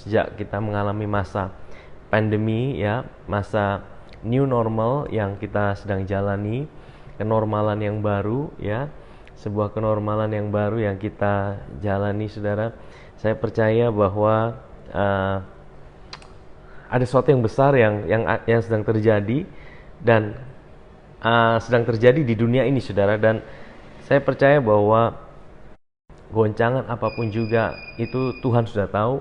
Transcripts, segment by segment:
sejak kita mengalami masa pandemi ya, masa new normal yang kita sedang jalani, kenormalan yang baru ya, sebuah kenormalan yang baru yang kita jalani saudara. Saya percaya bahwa ada sesuatu yang besar yang sedang terjadi dan sedang terjadi di dunia ini saudara, dan saya percaya bahwa goncangan apapun juga itu Tuhan sudah tahu,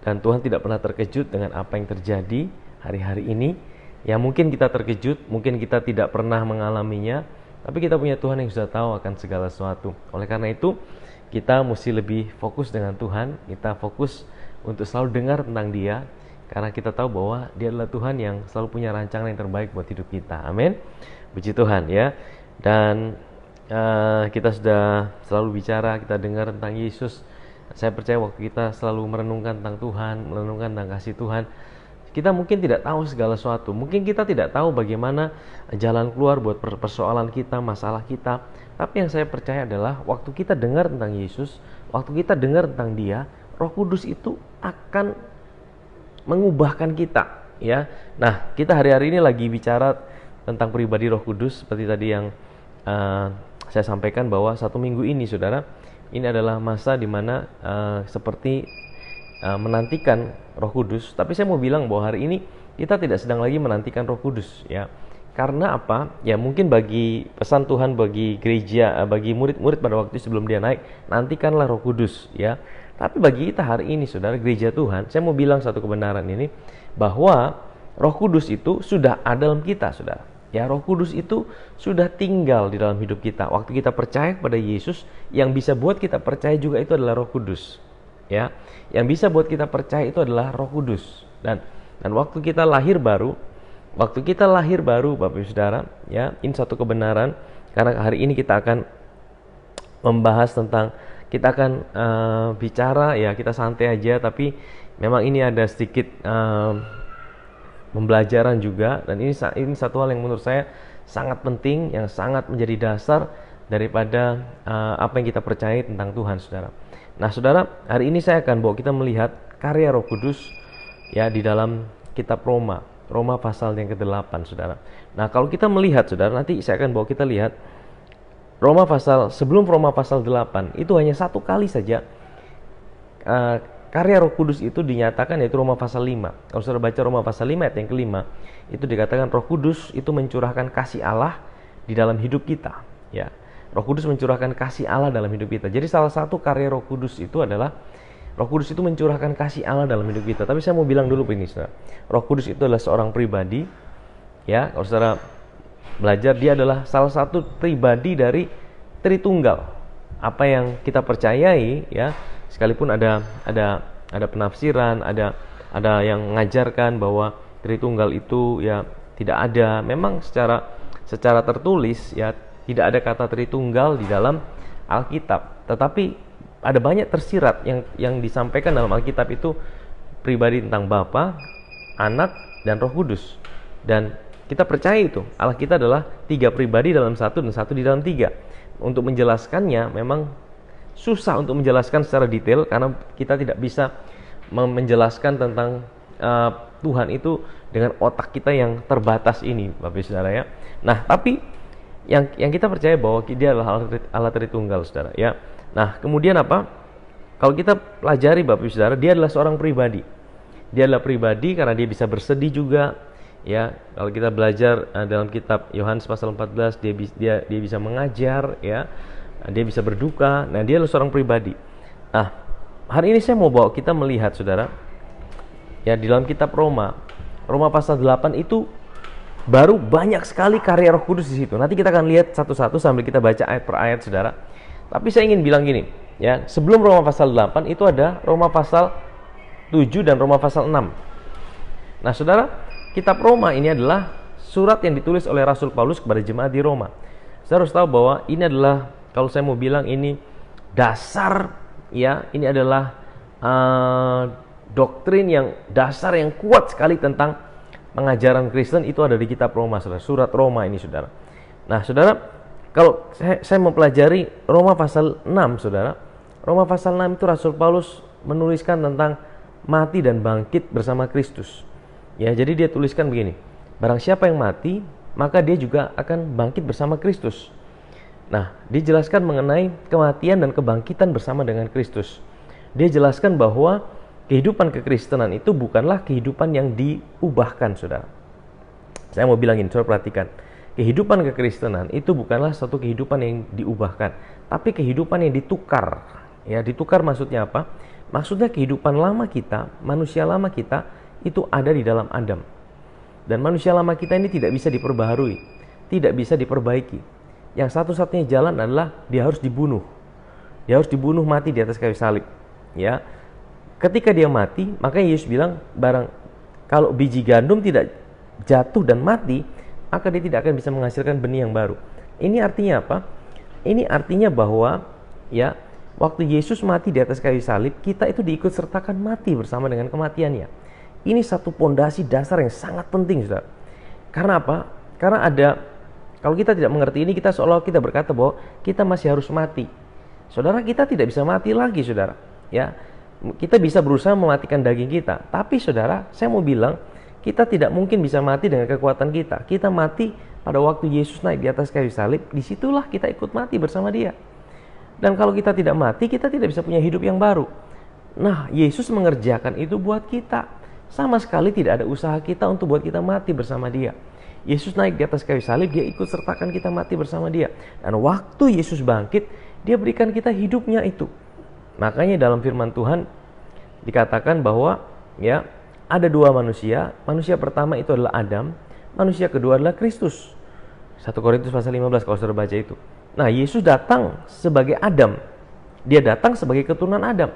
dan Tuhan tidak pernah terkejut dengan apa yang terjadi hari-hari ini. Ya mungkin kita terkejut, mungkin kita tidak pernah mengalaminya, tapi kita punya Tuhan yang sudah tahu akan segala sesuatu. Oleh karena itu kita mesti lebih fokus dengan Tuhan, kita fokus untuk selalu dengar tentang Dia, karena kita tahu bahwa Dia adalah Tuhan yang selalu punya rancangan yang terbaik buat hidup kita. Amin. Puji Tuhan ya. Dan kita sudah selalu bicara, kita dengar tentang Yesus. Saya percaya waktu kita selalu merenungkan tentang Tuhan, merenungkan tentang kasih Tuhan, kita mungkin tidak tahu segala sesuatu. Mungkin kita tidak tahu bagaimana jalan keluar buat persoalan kita, masalah kita. Tapi yang saya percaya adalah waktu kita dengar tentang Yesus, waktu kita dengar tentang Dia, Roh Kudus itu akan mengubahkan kita ya. Nah, kita hari-hari ini lagi bicara tentang pribadi Roh Kudus, seperti tadi yang saya sampaikan bahwa 1 minggu ini saudara, ini adalah masa dimana seperti menantikan Roh Kudus. Tapi saya mau bilang bahwa hari ini kita tidak sedang lagi menantikan Roh Kudus ya. Karena apa? Ya mungkin bagi pesan Tuhan bagi gereja, bagi murid-murid pada waktu sebelum Dia naik, nantikanlah Roh Kudus ya. Tapi bagi kita hari ini saudara, gereja Tuhan, saya mau bilang satu kebenaran ini, bahwa Roh Kudus itu sudah ada dalam kita saudara. Ya, Roh Kudus itu sudah tinggal di dalam hidup kita. Waktu kita percaya kepada Yesus, yang bisa buat kita percaya juga itu adalah Roh Kudus. Ya, yang bisa buat kita percaya itu adalah Roh Kudus. Dan waktu kita lahir baru, Bapak Ibu Saudara, ya, ini satu kebenaran, karena hari ini kita akan membahas tentang, kita akan bicara ya, kita santai aja, tapi memang ini ada sedikit pembelajaran juga, dan ini satu hal yang menurut saya sangat penting, yang sangat menjadi dasar daripada apa yang kita percaya tentang Tuhan saudara. Nah saudara, hari ini saya akan bawa kita melihat karya Roh Kudus ya di dalam kitab Roma pasal yang ke-8 saudara. Nah kalau kita melihat saudara, nanti saya akan bawa kita lihat sebelum Roma pasal 8 itu hanya satu kali saja karya Roh Kudus itu dinyatakan, yaitu Roma pasal 5. Kalau saudara baca Roma pasal 5 ayat yang kelima, itu dikatakan Roh Kudus itu mencurahkan kasih Allah di dalam hidup kita ya. Roh Kudus mencurahkan kasih Allah dalam hidup kita. Jadi salah satu karya Roh Kudus itu adalah Roh Kudus itu mencurahkan kasih Allah dalam hidup kita. Tapi saya mau bilang dulu begini saudara, Roh Kudus itu adalah seorang pribadi ya. Kalau saudara belajar, dia adalah salah satu pribadi dari Tritunggal. Apa yang kita percayai ya, sekalipun ada penafsiran, ada yang mengajarkan bahwa Tritunggal itu ya tidak ada. Memang secara tertulis ya tidak ada kata Tritunggal di dalam Alkitab. Tetapi ada banyak tersirat yang disampaikan dalam Alkitab itu pribadi tentang Bapa, Anak, dan Roh Kudus. Dan kita percaya itu Allah kita adalah 3 pribadi dalam satu dan satu di dalam 3. Untuk menjelaskannya memang susah untuk menjelaskan secara detail, karena kita tidak bisa menjelaskan tentang Tuhan itu dengan otak kita yang terbatas ini, Bapak Saudara ya. Nah, tapi yang kita percaya bahwa Dia adalah Allah Tritunggal saudara ya. Nah, kemudian apa? Kalau kita pelajari Bapak Saudara, Dia adalah seorang pribadi. Dia adalah pribadi karena Dia bisa bersedih juga. Ya, kalau kita belajar dalam kitab Yohanes pasal 14, dia bisa mengajar ya. Dia bisa berduka. Nah, dia adalah seorang pribadi. Nah, hari ini saya mau bawa kita melihat saudara ya, di dalam kitab Roma pasal 8 itu baru banyak sekali karya Roh Kudus di situ. Nanti kita akan lihat satu-satu sambil kita baca ayat per ayat saudara. Tapi saya ingin bilang gini ya, sebelum Roma pasal 8 itu ada Roma pasal 7 dan Roma pasal 6. Nah saudara, kitab Roma ini adalah surat yang ditulis oleh Rasul Paulus kepada jemaat di Roma. Saya harus tahu bahwa ini adalah, kalau saya mau bilang ini dasar ya, ini adalah doktrin yang dasar yang kuat sekali tentang pengajaran Kristen, itu ada di kitab Roma saudara, surat Roma ini saudara. Nah saudara, kalau saya mempelajari Roma pasal 6 saudara, Roma pasal 6 itu Rasul Paulus menuliskan tentang mati dan bangkit bersama Kristus. Ya, jadi dia tuliskan begini, barang siapa yang mati, maka dia juga akan bangkit bersama Kristus. Nah, dijelaskan mengenai kematian dan kebangkitan bersama dengan Kristus. Dia jelaskan bahwa kehidupan kekristenan itu bukanlah kehidupan yang diubahkan, saudara. Saya mau bilangin, saudara perhatikan. Kehidupan kekristenan itu bukanlah satu kehidupan yang diubahkan, tapi kehidupan yang ditukar. Ya, ditukar maksudnya apa? Maksudnya kehidupan lama kita, manusia lama kita itu ada di dalam Adam. Dan manusia lama kita ini tidak bisa diperbaharui, tidak bisa diperbaiki. Yang satu-satunya jalan adalah dia harus dibunuh. Dia harus dibunuh mati di atas kayu salib. Ya. Ketika dia mati, maka Yesus bilang, barang kalau biji gandum tidak jatuh dan mati, maka dia tidak akan bisa menghasilkan benih yang baru. Ini artinya apa? Ini artinya bahwa ya, waktu Yesus mati di atas kayu salib, kita itu diikut sertakan mati bersama dengan kematiannya. Ini satu pondasi dasar yang sangat penting, saudara. Karena apa? Karena kalau kita tidak mengerti ini, kita seolah kita berkata bahwa kita masih harus mati. Saudara, kita tidak bisa mati lagi, saudara. Ya, kita bisa berusaha mematikan daging kita, tapi saudara, saya mau bilang, kita tidak mungkin bisa mati dengan kekuatan kita. Kita mati pada waktu Yesus naik di atas kayu salib, disitulah kita ikut mati bersama dia. Dan kalau kita tidak mati, kita tidak bisa punya hidup yang baru. Nah, Yesus mengerjakan itu buat kita. Sama sekali tidak ada usaha kita untuk buat kita mati bersama dia. Yesus naik di atas kayu salib, dia ikut sertakan kita mati bersama dia. Dan waktu Yesus bangkit, dia berikan kita hidupnya itu. Makanya dalam firman Tuhan dikatakan bahwa ya, ada dua manusia. Manusia pertama itu adalah Adam, manusia kedua adalah Kristus. 1 Korintus pasal 15 kalau saudara baca itu. Nah, Yesus datang sebagai Adam. Dia datang sebagai keturunan Adam.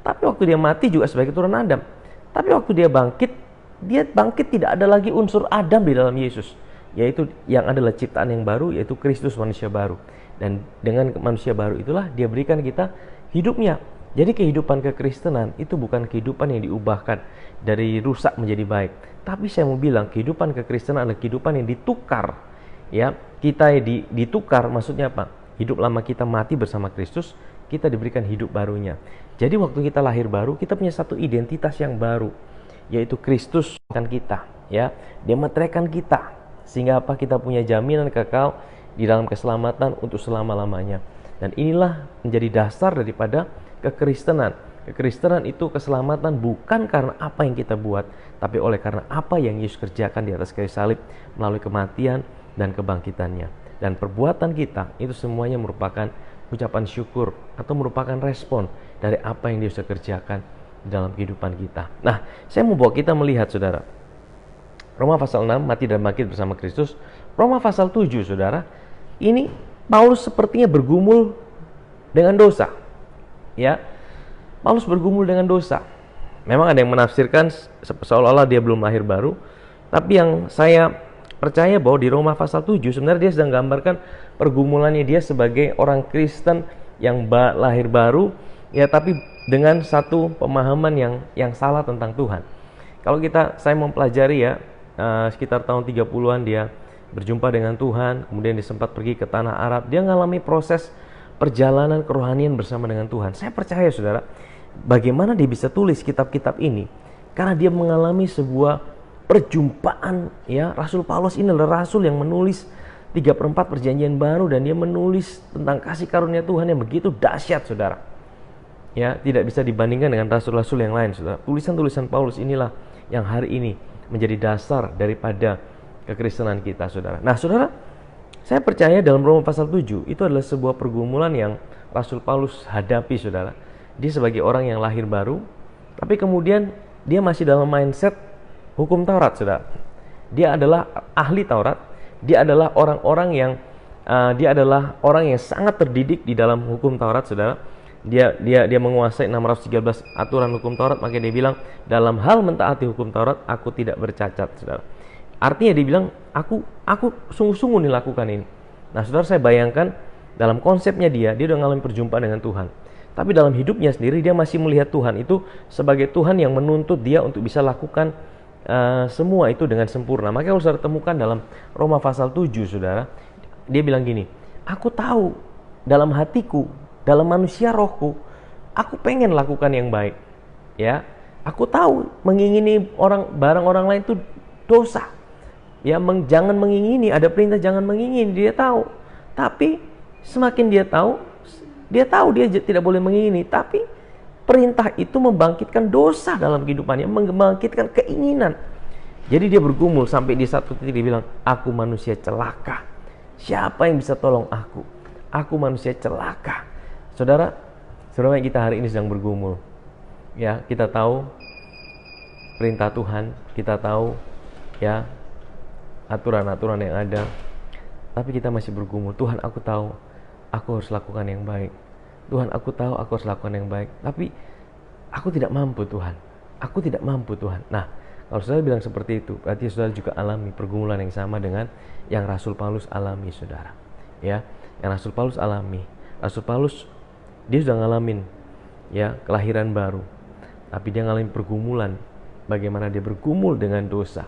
Tapi waktu dia mati juga sebagai keturunan Adam. Tapi waktu dia bangkit tidak ada lagi unsur Adam di dalam Yesus. Yaitu yang adalah ciptaan yang baru, yaitu Kristus manusia baru. Dan dengan manusia baru itulah dia berikan kita hidupnya. Jadi kehidupan kekristenan itu bukan kehidupan yang diubahkan dari rusak menjadi baik. Tapi saya mau bilang kehidupan kekristenan adalah kehidupan yang ditukar. Ya, kita ditukar maksudnya apa? Hidup lama kita mati bersama Kristus, kita diberikan hidup barunya. Jadi waktu kita lahir baru, kita punya satu identitas yang baru, yaitu Kristus kan kita, ya. Dia meteraikan kita sehingga apa? Kita punya jaminan kekal di dalam keselamatan untuk selama-lamanya. Dan inilah menjadi dasar daripada kekristenan. Kekristenan itu keselamatan bukan karena apa yang kita buat, tapi oleh karena apa yang Yesus kerjakan di atas kayu salib melalui kematian dan kebangkitannya. Dan perbuatan kita itu semuanya merupakan ucapan syukur atau merupakan respon dari apa yang dia sudah kerjakan dalam kehidupan kita. Nah, saya mau bawa kita melihat, saudara, Roma pasal 6, mati dan bangkit bersama Kristus. Roma pasal 7, saudara, ini Paulus sepertinya bergumul dengan dosa. Ya, Paulus bergumul dengan dosa. Memang ada yang menafsirkan seolah-olah dia belum lahir baru, tapi yang saya percaya bahwa di Roma pasal 7 sebenarnya dia sedang gambarkan pergumulannya dia sebagai orang Kristen yang lahir baru, ya, tapi dengan satu pemahaman yang salah tentang Tuhan. Kalau saya mempelajari ya, sekitar tahun 30-an dia berjumpa dengan Tuhan, kemudian dia sempat pergi ke tanah Arab, dia mengalami proses perjalanan kerohanian bersama dengan Tuhan. Saya percaya, saudara, bagaimana dia bisa tulis kitab-kitab ini, karena dia mengalami sebuah perjumpaan, ya. Rasul Paulus ini adalah rasul yang menulis 3/4 perjanjian baru, dan dia menulis tentang kasih karunia Tuhan yang begitu dahsyat, saudara. Ya, tidak bisa dibandingkan dengan rasul-rasul yang lain, saudara. Tulisan-tulisan Paulus inilah yang hari ini menjadi dasar daripada kekristenan kita, saudara. Nah, saudara, saya percaya dalam Roma pasal 7 itu adalah sebuah pergumulan yang Rasul Paulus hadapi, saudara. Dia sebagai orang yang lahir baru, tapi kemudian dia masih dalam mindset hukum Taurat, saudara. Dia adalah ahli Taurat. Dia adalah orang yang sangat terdidik di dalam hukum Taurat, saudara. Dia menguasai 613 aturan hukum Taurat, maka dia bilang, dalam hal mentaati hukum Taurat aku tidak bercacat, saudara. Artinya dia bilang, aku sungguh-sungguh nih lakukan ini. Nah, saudara, saya bayangkan dalam konsepnya dia udah mengalami perjumpaan dengan Tuhan. Tapi dalam hidupnya sendiri dia masih melihat Tuhan itu sebagai Tuhan yang menuntut dia untuk bisa lakukan semua itu dengan sempurna. Makanya kalau saudara temukan dalam Roma pasal 7, saudara, dia bilang gini, aku tahu dalam hatiku, dalam manusia rohku, aku pengen lakukan yang baik, ya. Aku tahu mengingini barang orang lain itu dosa. Ya, jangan mengingini, ada perintah jangan mengingini, dia tahu. Tapi semakin dia tahu dia tidak boleh mengingini, tapi perintah itu membangkitkan dosa dalam kehidupannya, membangkitkan keinginan. Jadi dia bergumul sampai di satu titik dia bilang, aku manusia celaka. Siapa yang bisa tolong aku? Aku manusia celaka. Saudara kita hari ini sedang bergumul. Ya, kita tahu perintah Tuhan, kita tahu ya aturan-aturan yang ada, tapi kita masih bergumul. Tuhan, aku tahu aku harus lakukan yang baik. Tuhan, aku tahu aku harus lakukan yang baik, tapi aku tidak mampu Tuhan. Aku tidak mampu Tuhan. Nah, kalau saudara bilang seperti itu, berarti saudara juga alami pergumulan yang sama dengan yang Rasul Paulus alami, saudara. Ya, yang Rasul Paulus alami. Rasul Paulus dia sudah ngalamin ya kelahiran baru, tapi dia ngalamin pergumulan. Bagaimana dia bergumul dengan dosa.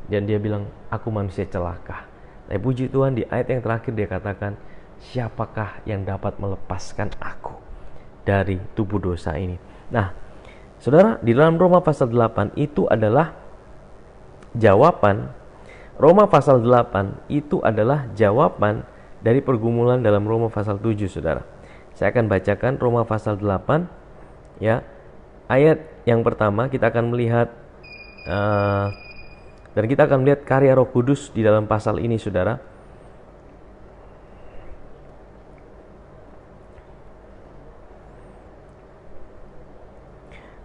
Dan dia bilang, aku manusia celaka. Tapi puji Tuhan, di ayat yang terakhir dia katakan, siapakah yang dapat melepaskan aku dari tubuh dosa ini? Nah, saudara, di dalam Roma pasal 8 itu adalah jawaban. Roma pasal 8 itu adalah jawaban dari pergumulan dalam Roma pasal 7, saudara. Saya akan bacakan Roma pasal 8 ya. Ayat yang pertama kita akan melihat dan kita akan melihat karya Roh Kudus di dalam pasal ini, saudara.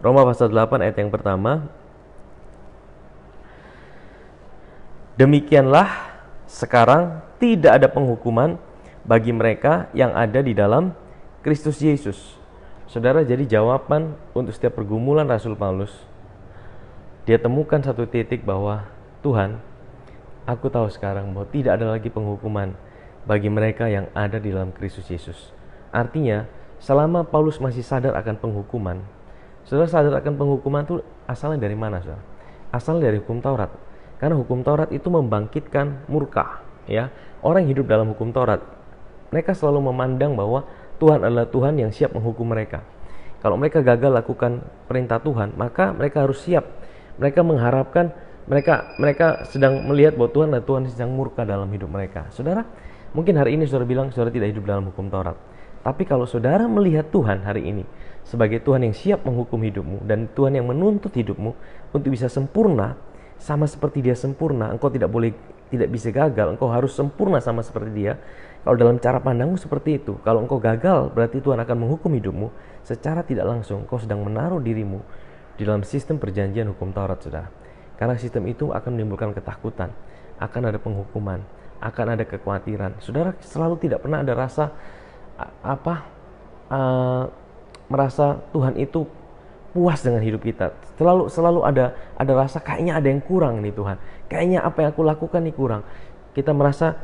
Roma pasal 8 ayat yang pertama. Demikianlah sekarang tidak ada penghukuman bagi mereka yang ada di dalam Kristus Yesus. Saudara, jadi jawaban untuk setiap pergumulan Rasul Paulus, dia temukan satu titik bahwa Tuhan, aku tahu sekarang bahwa tidak ada lagi penghukuman bagi mereka yang ada di dalam Kristus Yesus. Artinya, selama Paulus masih sadar akan penghukuman, saudara sadar akan penghukuman itu asalnya dari mana, saudara? Asalnya dari hukum Taurat. Karena hukum Taurat itu membangkitkan murka, ya. Orang yang hidup dalam hukum Taurat, mereka selalu memandang bahwa Tuhan adalah Tuhan yang siap menghukum mereka. Kalau mereka gagal lakukan perintah Tuhan, maka mereka harus siap. Mereka mengharapkan, mereka sedang melihat bahwa Tuhan adalah Tuhan yang sedang murka dalam hidup mereka. Saudara, mungkin hari ini saudara bilang saudara tidak hidup dalam hukum Taurat. Tapi kalau saudara melihat Tuhan hari ini sebagai Tuhan yang siap menghukum hidupmu dan Tuhan yang menuntut hidupmu untuk bisa sempurna, sama seperti Dia sempurna, engkau tidak bisa gagal, engkau harus sempurna sama seperti Dia. Kalau dalam cara pandangmu seperti itu, kalau engkau gagal berarti Tuhan akan menghukum hidupmu, secara tidak langsung engkau sedang menaruh dirimu di dalam sistem perjanjian hukum Taurat, saudara. Karena sistem itu akan menimbulkan ketakutan, akan ada penghukuman, akan ada kekhawatiran. Saudara selalu tidak pernah ada rasa merasa Tuhan itu puas dengan hidup kita. Selalu ada rasa kayaknya ada yang kurang nih Tuhan. Kayaknya apa yang aku lakukan nih kurang. Kita merasa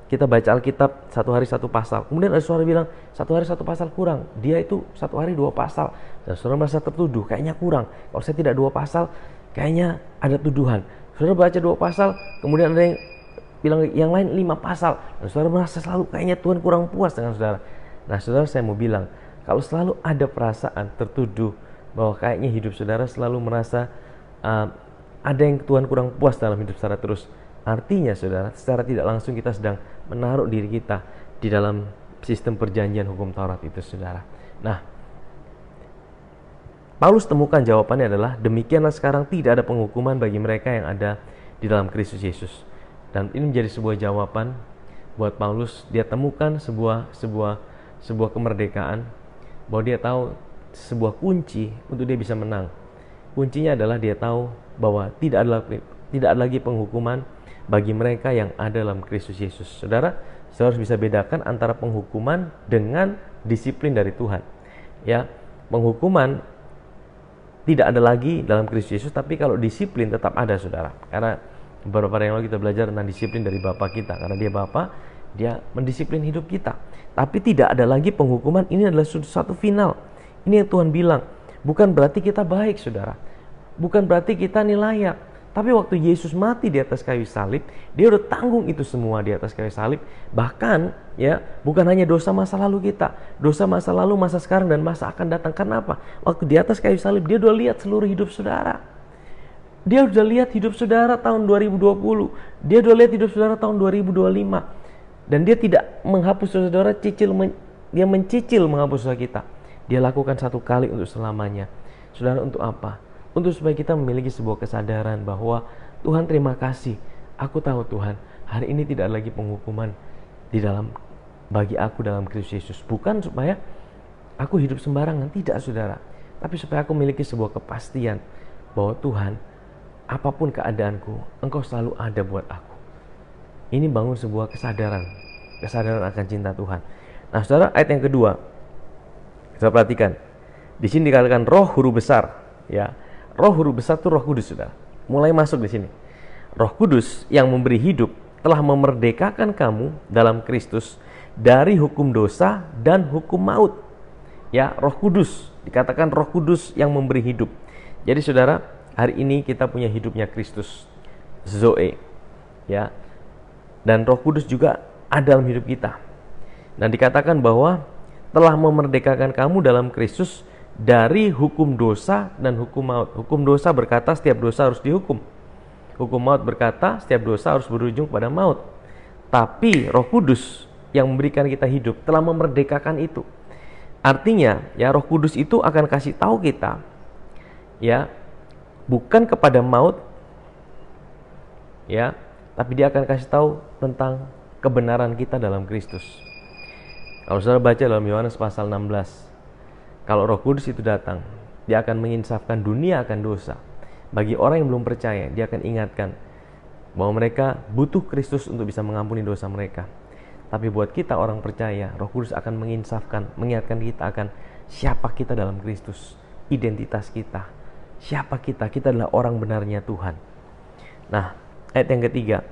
kita baca Alkitab satu hari satu pasal, kemudian ada suara bilang satu hari satu pasal kurang, dia itu satu hari 2 pasal, dan saudara merasa tertuduh, kayaknya kurang. Kalau saya tidak 2 pasal, kayaknya ada tuduhan. Saudara baca 2 pasal, kemudian ada yang bilang yang lain 5 pasal, dan saudara merasa selalu kayaknya Tuhan kurang puas dengan saudara. Nah, saudara, saya mau bilang, kalau selalu ada perasaan tertuduh bahwa kayaknya hidup saudara selalu merasa ada yang Tuhan kurang puas dalam hidup saudara terus, artinya saudara, secara tidak langsung kita sedang menaruh diri kita di dalam sistem perjanjian hukum Taurat itu, saudara. Nah, Paulus temukan jawabannya adalah demikianlah sekarang tidak ada penghukuman bagi mereka yang ada di dalam Kristus Yesus. Dan ini menjadi sebuah jawaban buat Paulus. Dia temukan sebuah kemerdekaan, bahwa dia tahu sebuah kunci untuk dia bisa menang. Kuncinya adalah dia tahu bahwa tidak ada lagi penghukuman bagi mereka yang ada dalam Kristus Yesus. Saudara harus bisa bedakan antara penghukuman dengan disiplin dari Tuhan. Ya, penghukuman tidak ada lagi dalam Kristus Yesus, tapi kalau disiplin tetap ada, saudara. Karena beberapa hari yang lalu kita belajar tentang disiplin dari Bapa kita. Karena Dia Bapa, Dia mendisiplin hidup kita. Tapi tidak ada lagi penghukuman. Ini adalah satu final. Ini yang Tuhan bilang. Bukan berarti kita baik, saudara. Bukan berarti kita ini layak. Tapi waktu Yesus mati di atas kayu salib, dia udah tanggung itu semua di atas kayu salib. Bahkan ya, bukan hanya dosa masa lalu kita, dosa masa lalu, masa sekarang, dan masa akan datang. Kenapa? Waktu di atas kayu salib, dia udah lihat seluruh hidup saudara. Dia udah lihat hidup saudara tahun 2020. Dia udah lihat hidup saudara tahun 2025. Dan dia tidak menghapus saudara, dia mencicil menghapus dosa kita. Dia lakukan satu kali untuk selamanya. Saudara, untuk apa? Untuk supaya kita memiliki sebuah kesadaran bahwa Tuhan, terima kasih. Aku tahu Tuhan, hari ini tidak lagi penghukuman bagi aku dalam Kristus Yesus. Bukan supaya aku hidup sembarangan, tidak saudara. Tapi supaya aku memiliki sebuah kepastian bahwa Tuhan, apapun keadaanku, Engkau selalu ada buat aku. Ini bangun sebuah kesadaran akan cinta Tuhan. Nah saudara, ayat yang kedua, kita perhatikan. Di sini dikatakan roh huruf besar, ya. Roh huruf besar itu Roh Kudus, saudara. Mulai masuk di sini. Roh Kudus yang memberi hidup telah memerdekakan kamu dalam Kristus dari hukum dosa dan hukum maut. Ya, Roh Kudus, dikatakan Roh Kudus yang memberi hidup. Jadi saudara, hari ini kita punya hidupnya Kristus, Zoe, ya. Dan Roh Kudus juga ada dalam hidup kita. Dan dikatakan bahwa telah memerdekakan kamu dalam Kristus dari hukum dosa dan hukum maut. Hukum dosa berkata setiap dosa harus dihukum. Hukum maut berkata setiap dosa harus berujung pada maut. Tapi Roh Kudus yang memberikan kita hidup telah memerdekakan itu. Artinya, ya, Roh Kudus itu akan kasih tahu kita, ya, bukan kepada maut, ya, tapi dia akan kasih tahu tentang kebenaran kita dalam Kristus. Kalau saudara baca dalam Yohanes pasal 16, kalau Roh Kudus itu datang, dia akan menginsafkan dunia akan dosa. Bagi orang yang belum percaya, dia akan ingatkan bahwa mereka butuh Kristus untuk bisa mengampuni dosa mereka. Tapi buat kita orang percaya, Roh Kudus akan mengingatkan kita akan siapa kita dalam Kristus, identitas kita, siapa kita adalah orang benarnya Tuhan. Nah, ayat yang ketiga,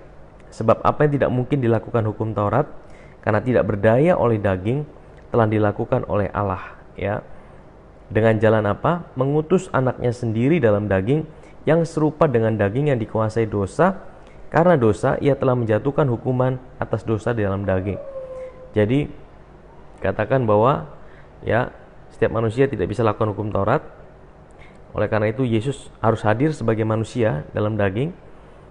sebab apa yang tidak mungkin dilakukan hukum Taurat, karena tidak berdaya oleh daging, telah dilakukan oleh Allah, ya. Dengan jalan apa? Mengutus anaknya sendiri dalam daging, yang serupa dengan daging yang dikuasai dosa. Karena dosa, ia telah menjatuhkan hukuman atas dosa di dalam daging. Jadi katakan bahwa, ya, setiap manusia tidak bisa lakukan hukum Taurat. Oleh karena itu Yesus harus hadir sebagai manusia dalam daging,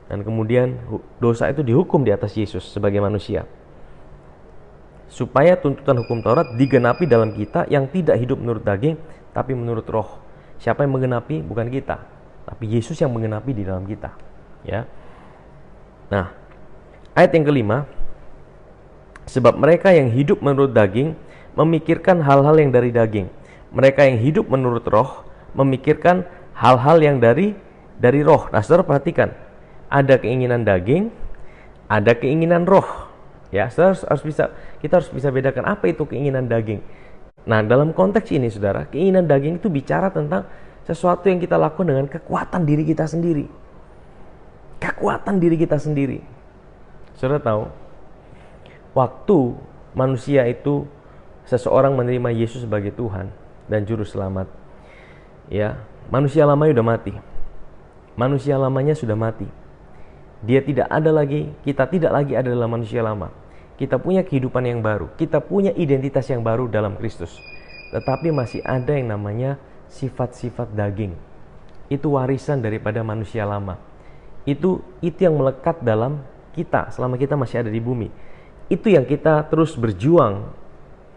dan kemudian dosa itu dihukum di atas Yesus sebagai manusia, supaya tuntutan hukum Taurat digenapi dalam kita yang tidak hidup menurut daging, tapi menurut roh. Siapa yang menggenapi? Bukan kita, tapi Yesus yang menggenapi di dalam kita, ya. Nah, ayat yang kelima, sebab mereka yang hidup menurut daging memikirkan hal-hal yang dari daging. Mereka yang hidup menurut roh memikirkan hal-hal yang dari roh. Nah, saudara perhatikan, ada keinginan daging, ada keinginan roh. Ya, kita harus bisa bedakan apa itu keinginan daging. Nah, dalam konteks ini saudara, keinginan daging itu bicara tentang sesuatu yang kita lakukan dengan kekuatan diri kita sendiri. Kekuatan diri kita sendiri. Saudara tahu, waktu manusia itu, seseorang menerima Yesus sebagai Tuhan dan Juru Selamat, ya, manusia lamanya sudah mati. Manusia lamanya sudah mati. Dia tidak ada lagi, kita tidak lagi ada dalam manusia lama. Kita punya kehidupan yang baru, kita punya identitas yang baru dalam Kristus. Tetapi masih ada yang namanya sifat-sifat daging. Itu warisan daripada manusia lama. Itu yang melekat dalam kita selama kita masih ada di bumi. Itu yang kita terus berjuang.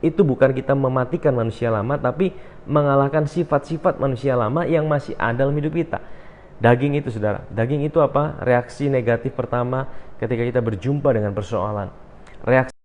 Itu bukan kita mematikan manusia lama, tapi mengalahkan sifat-sifat manusia lama yang masih ada dalam hidup kita. Daging itu saudara, daging itu apa? Reaksi negatif pertama ketika kita berjumpa dengan persoalan. Reaksi